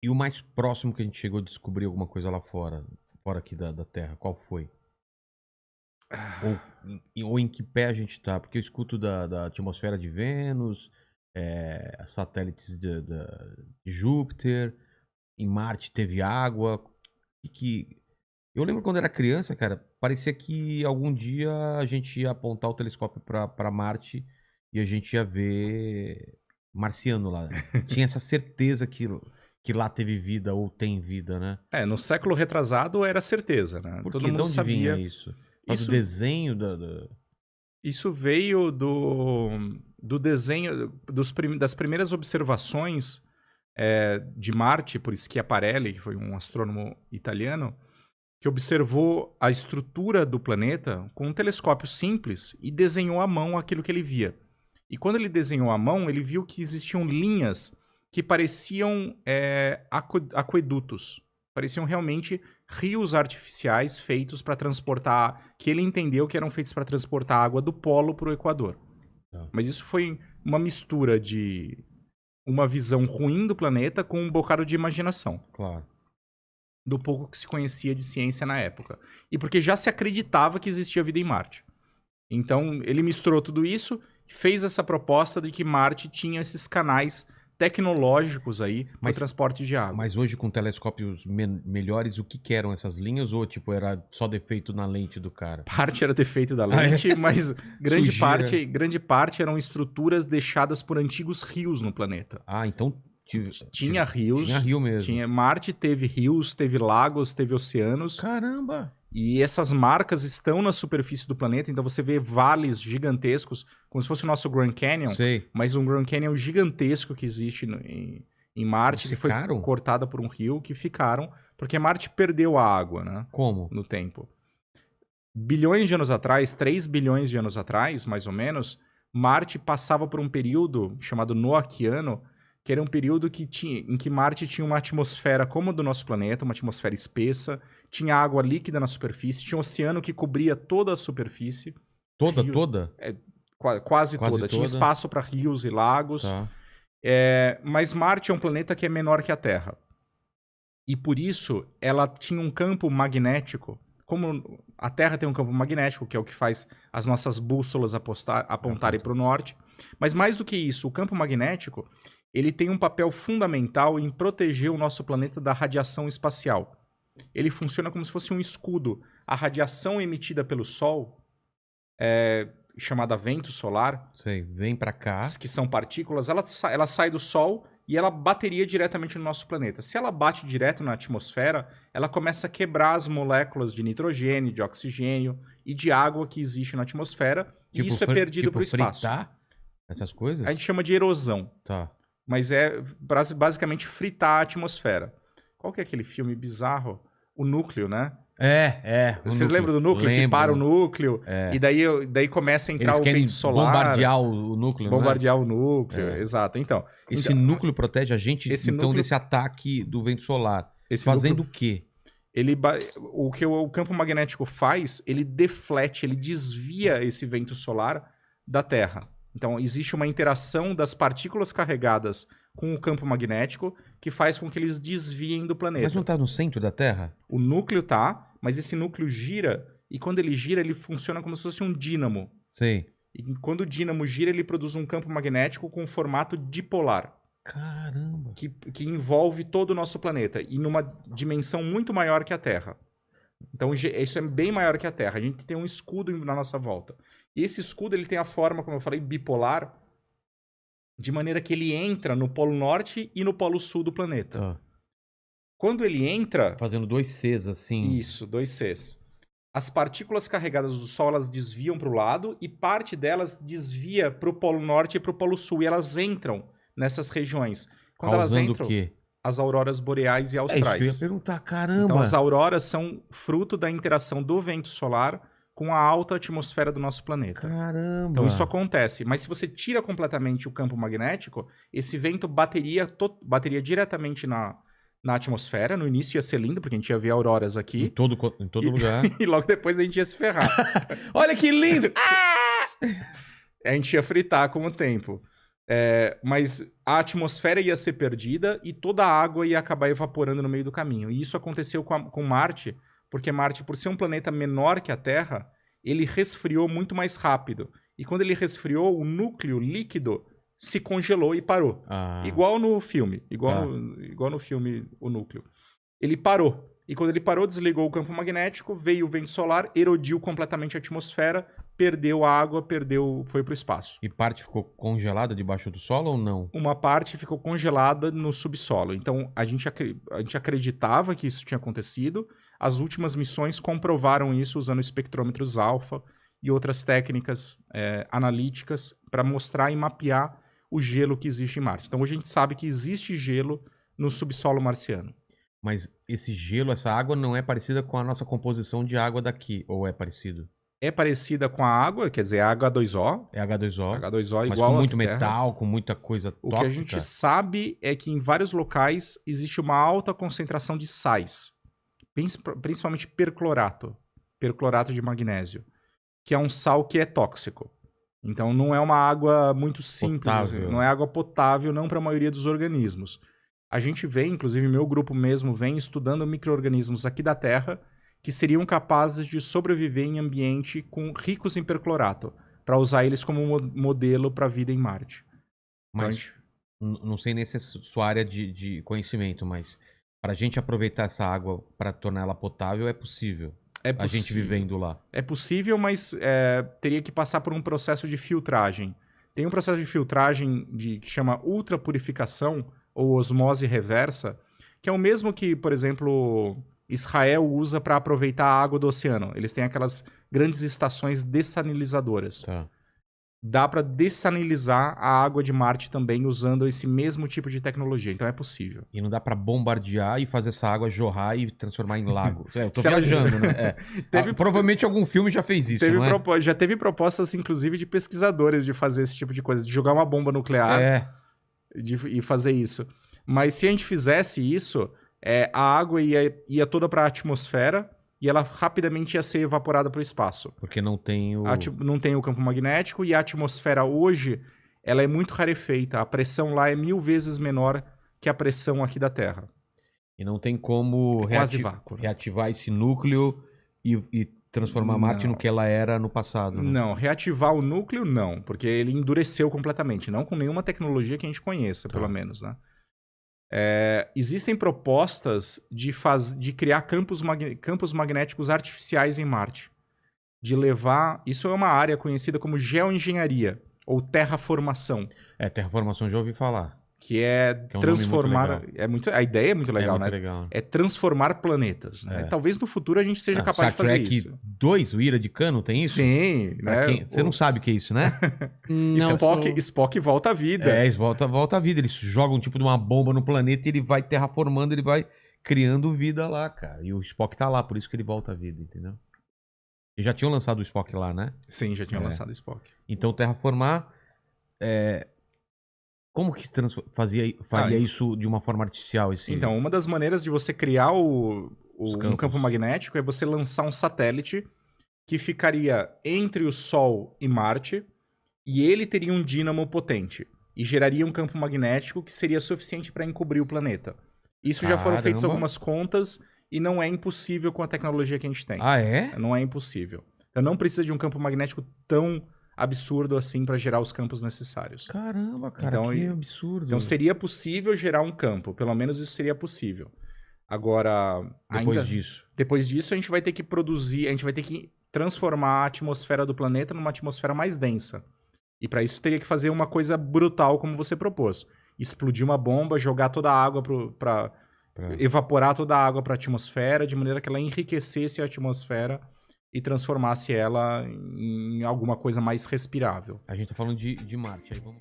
E o mais próximo que a gente chegou a descobrir alguma coisa lá fora, fora aqui da Terra, qual foi? Ou em que pé a gente tá? Porque eu escuto da atmosfera de Vênus, satélites de Júpiter, em Marte teve água. Que eu lembro quando era criança, cara, parecia que algum dia a gente ia apontar o telescópio pra Marte e a gente ia ver marciano lá. Tinha essa certeza que lá teve vida ou tem vida, né? No século retrasado era certeza, né? Por Todo quê? De mundo onde vinha sabia. isso? Por causa do Isso, desenho da... isso veio do desenho das primeiras observações de Marte por Schiaparelli, que foi um astrônomo italiano, que observou a estrutura do planeta com um telescópio simples e desenhou à mão aquilo que ele via. E quando ele desenhou à mão, ele viu que existiam linhas que pareciam aquedutos. Pareciam realmente rios artificiais feitos para transportar, que ele entendeu que eram feitos para transportar água do polo para o Equador. Tá. Mas isso foi uma mistura de uma visão ruim do planeta com um bocado de imaginação. Claro. Do pouco que se conhecia de ciência na época. E porque já se acreditava que existia vida em Marte. Então, ele misturou tudo isso e fez essa proposta de que Marte tinha esses canais tecnológicos aí para o transporte de água. Mas hoje, com telescópios melhores, o que eram essas linhas? Ou, tipo, era só defeito na lente do cara? Parte era defeito da lente, mas grande Sujeira. parte eram estruturas deixadas por antigos rios no planeta. Ah, então... Tinha rios. Tinha rio mesmo. Marte teve rios, teve lagos, teve oceanos. Caramba! E essas marcas estão na superfície do planeta, então você vê vales gigantescos, como se fosse o nosso Grand Canyon, Sei. mas um Grand Canyon gigantesco que existe em Marte, que foi Ficaram? cortada por um rio, que ficaram, porque Marte perdeu a água, né? Como? No tempo. Bilhões de anos atrás, 3 bilhões de anos atrás, mais ou menos, Marte passava por um período chamado Noaquiano, que era um período em que Marte tinha uma atmosfera como a do nosso planeta, uma atmosfera espessa, tinha água líquida na superfície, tinha um oceano que cobria toda a superfície. Toda, toda? Quase toda. Tinha espaço para rios e lagos. Tá. Mas Marte é um planeta que é menor que a Terra. E por isso, ela tinha um campo magnético. Como a Terra tem um campo magnético, que é o que faz as nossas bússolas apontarem para o norte. Mas mais do que isso, o campo magnético, ele tem um papel fundamental em proteger o nosso planeta da radiação espacial. Ele funciona como se fosse um escudo. A radiação emitida pelo Sol, chamada vento solar, Sei, vem pra cá. que são partículas, ela sai do Sol e ela bateria diretamente no nosso planeta. Se ela bate direto na atmosfera, ela começa a quebrar as moléculas de nitrogênio, de oxigênio e de água que existe na atmosfera, e isso é perdido para o espaço. Fritar essas coisas? A gente chama de erosão. Tá. Mas é basicamente fritar a atmosfera. Qual que é aquele filme bizarro? O Núcleo, né? Vocês lembram do Núcleo? Que para o núcleo e daí começa a entrar Eles o querem vento solar. bombardear o núcleo, Bombardear o núcleo, exato. Então, esse núcleo protege a gente desse ataque do vento solar. Fazendo o quê? O que o campo magnético faz, ele deflete, ele desvia esse vento solar da Terra. Então, existe uma interação das partículas carregadas com o campo magnético que faz com que eles desviem do planeta. Mas não está no centro da Terra? O núcleo tá, mas esse núcleo gira, e quando ele gira, ele funciona como se fosse um dínamo. Sei. E quando o dínamo gira, ele produz um campo magnético com formato dipolar. Caramba! Que envolve todo o nosso planeta, e numa dimensão muito maior que a Terra. Então, isso é bem maior que a Terra. A gente tem um escudo na nossa volta. E esse escudo, ele tem a forma, como eu falei, bipolar, de maneira que ele entra no polo norte e no polo sul do planeta. Tá. Quando ele entra... Fazendo 2 Cs, assim. Isso, 2 Cs. As partículas carregadas do Sol, elas desviam para o lado, e parte delas desvia para o polo norte e para o polo sul, e elas entram nessas regiões. Quando elas entram... o quê? As auroras boreais e austrais. Isso que eu ia perguntar, caramba! Então, as auroras são fruto da interação do vento solar com a alta atmosfera do nosso planeta. Caramba! Então, isso acontece. Mas se você tira completamente o campo magnético, esse vento bateria diretamente na atmosfera. No início ia ser lindo, porque a gente ia ver auroras aqui. Em todo lugar. E logo depois a gente ia se ferrar. Olha que lindo! A gente ia fritar com o tempo. Mas a atmosfera ia ser perdida e toda a água ia acabar evaporando no meio do caminho. E isso aconteceu com Marte, porque Marte, por ser um planeta menor que a Terra, ele resfriou muito mais rápido. E quando ele resfriou, o núcleo líquido se congelou e parou. Igual no filme. Igual no filme, o núcleo. Ele parou. E quando ele parou, desligou o campo magnético, veio o vento solar, erodiu completamente a atmosfera, perdeu a água, foi para o espaço. E parte ficou congelada debaixo do solo ou não? Uma parte ficou congelada no subsolo. Então, a gente acreditava que isso tinha acontecido. As últimas missões comprovaram isso usando espectrômetros alfa e outras técnicas analíticas para mostrar e mapear o gelo que existe em Marte. Então, hoje a gente sabe que existe gelo no subsolo marciano. Mas esse gelo, essa água não é parecida com a nossa composição de água daqui, ou é parecido? É parecida com a água, quer dizer, a H2O. É H2O. H2O mas igual com muito Terra. metal, com muita coisa tóxica. O que a gente sabe é que em vários locais existe uma alta concentração de sais, principalmente perclorato de magnésio, que é um sal que é tóxico. Então não é uma água muito simples, assim, não é água potável não para a maioria dos organismos. A gente vem, inclusive meu grupo mesmo vem estudando micro-organismos aqui da Terra que seriam capazes de sobreviver em ambiente ricos em perclorato, para usar eles como modelo para a vida em Marte. Mas não sei nem se é sua área de conhecimento, mas para a gente aproveitar essa água para torná-la potável é possível. A gente vivendo lá. É possível, mas teria que passar por um processo de filtragem. Tem um processo de filtragem que chama ultrapurificação, ou osmose reversa, que é o mesmo que, por exemplo, Israel usa para aproveitar a água do oceano. Eles têm aquelas grandes estações dessalinizadoras. Tá. Dá para dessalinizar a água de Marte também usando esse mesmo tipo de tecnologia. Então é possível. E não dá para bombardear e fazer essa água jorrar e transformar em lago. Eu tô viajando, né? Provavelmente algum filme já fez isso, não é? Já teve propostas, inclusive, de pesquisadores de fazer esse tipo de coisa, de jogar uma bomba nuclear e fazer isso. Mas se a gente fizesse isso, a água ia toda para a atmosfera e ela rapidamente ia ser evaporada para o espaço. Porque não tem não tem o campo magnético e a atmosfera hoje ela é muito rarefeita. A pressão lá é 1000 vezes menor que a pressão aqui da Terra. E não tem como reativar esse núcleo e transformar Marte no que ela era no passado. Né? Não, reativar o núcleo não, porque ele endureceu completamente. Não com nenhuma tecnologia que a gente conheça, pelo menos, né? Existem propostas de criar campos magnéticos artificiais em Marte. De levar... Isso é uma área conhecida como geoengenharia, ou terraformação. Terraformação já ouvi falar. Que é transformar... A ideia é muito legal, né? Legal. É transformar planetas. Né? Talvez no futuro a gente seja capaz de fazer isso. 2, o Ira de Cano, tem isso? Sim. Né? Você não sabe o que é isso, né? Spock volta à vida. Volta à vida. Eles jogam tipo de uma bomba no planeta e ele vai terraformando, ele vai criando vida lá, cara. E o Spock tá lá, por isso que ele volta à vida, entendeu? E já tinham lançado o Spock lá, né? Sim, já tinham lançado o Spock. Então terraformar... Como que faria isso de uma forma artificial? Então, uma das maneiras de você criar um campo magnético é você lançar um satélite que ficaria entre o Sol e Marte e ele teria um dínamo potente e geraria um campo magnético que seria suficiente para encobrir o planeta. Isso já foram feitas algumas contas e não é impossível com a tecnologia que a gente tem. Ah, é? Não é impossível. Então não precisa de um campo magnético tão absurdo assim para gerar os campos necessários. Caramba, cara, então, que absurdo. Então seria possível gerar um campo, pelo menos isso seria possível. Agora, depois disso a gente vai ter que produzir, a gente vai ter que transformar a atmosfera do planeta numa atmosfera mais densa. E para isso teria que fazer uma coisa brutal como você propôs. Explodir uma bomba, jogar toda a água para evaporar toda a água para a atmosfera, de maneira que ela enriquecesse a atmosfera e transformasse ela em alguma coisa mais respirável. A gente tá falando de Marte, aí vamos...